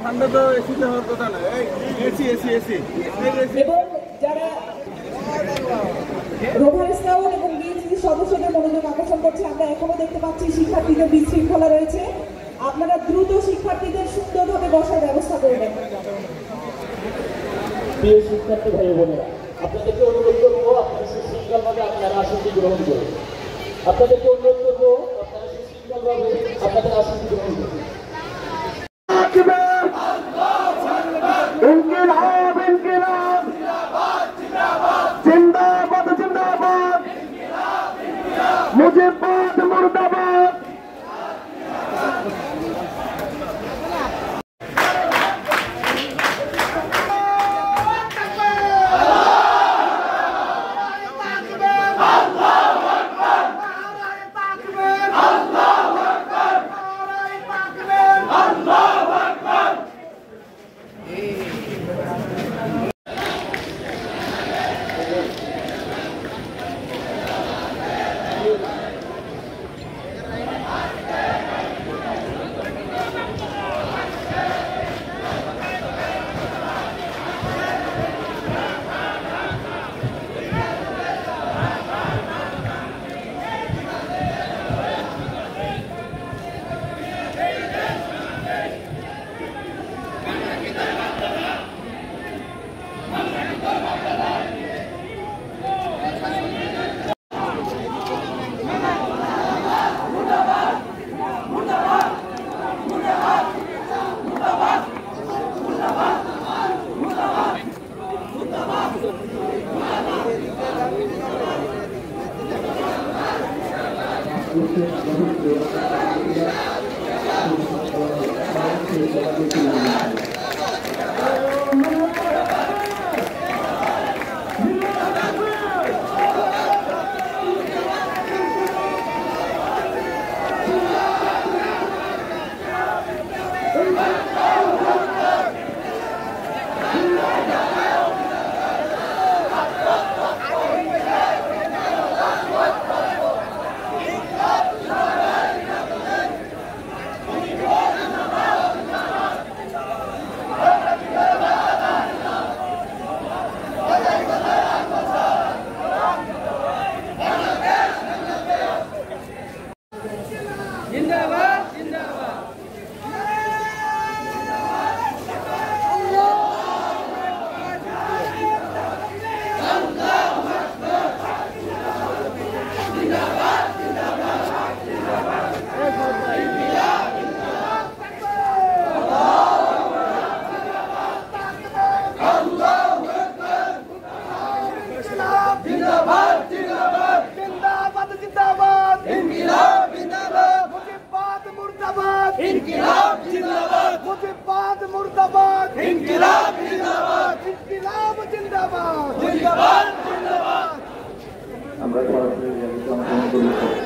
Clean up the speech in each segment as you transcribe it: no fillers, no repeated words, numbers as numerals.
ঠান্ডা তো এসিতে হওয়ার কথা না, এসি এসি এসি। এবং যারা রোভার স্কাউট এবং বিএনসি সদস্যদের মনোযোগ আকর্ষণ করছে, আমরা এখনো দেখতে পাচ্ছি শিক্ষার্থীদের বিশৃঙ্খলা রয়েছে। আপনারা দ্রুত শিক্ষার্থীদের সুন্দরভাবে বসার ব্যবস্থা করবেন। প্রিয় শিক্ষার্থী ভাই বোনেরা, আপনাদেরকে অনুরোধ করবো আপনারা সুশৃঙ্খলভাবে আপনারা আসনটি গ্রহণ করুন। আপনাদেরকে অনুরোধ করবো আপনারা সুশৃঙ্খলভাবে আপনাদের আসনটি গ্রহণ করুন। ইনকিলাব ইনকিলাব জিন্দাবাদ জিন্দাবাদ মুজিবাবাদ মুর্দাবাদ। আমরা সরাসরি অংশগ্রহণ করি।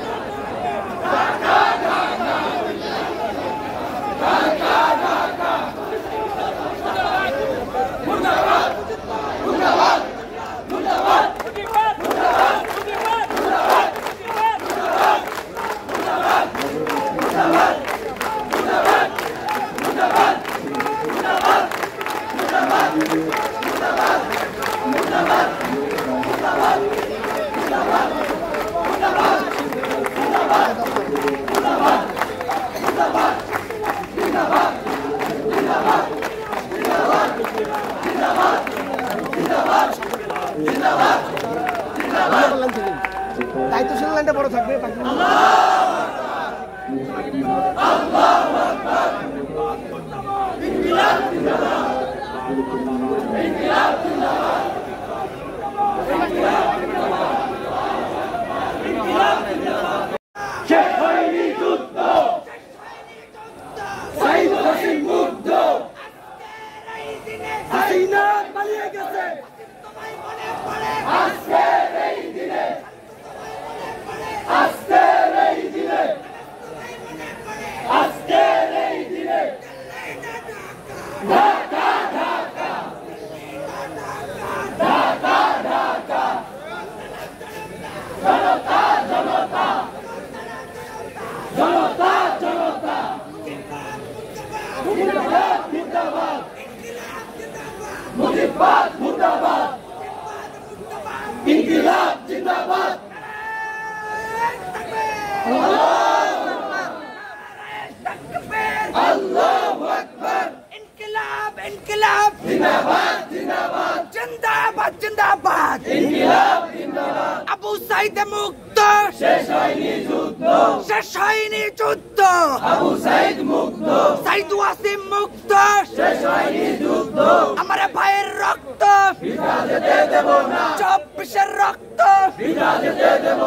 মুর্দাবাদ মুজিবাদ মুর্দাবাদ ইনকিলাব জিন্দাবাদ আল্লাহু আকবার ইনকিলাব ইনকিলাব জিন্দাবাদ জিন্দাবাদ জিন্দাবাদ জিন্দাবাদ ইনকিলাব জিন্দাবাদ আবু সাইদ মুক্ত শেষ হয়নি যুদ্ধ শেষ হয়নি যুদ্ধ আবু সাইদ মুক্ত সাইদ ওয়াসিম মুক্ত শেষ হয়নি যুদ্ধ আমার ভাইয়ের রক্ত বিধা যেতে দেব না 24-এর রক্ত বিধা যেতে দেব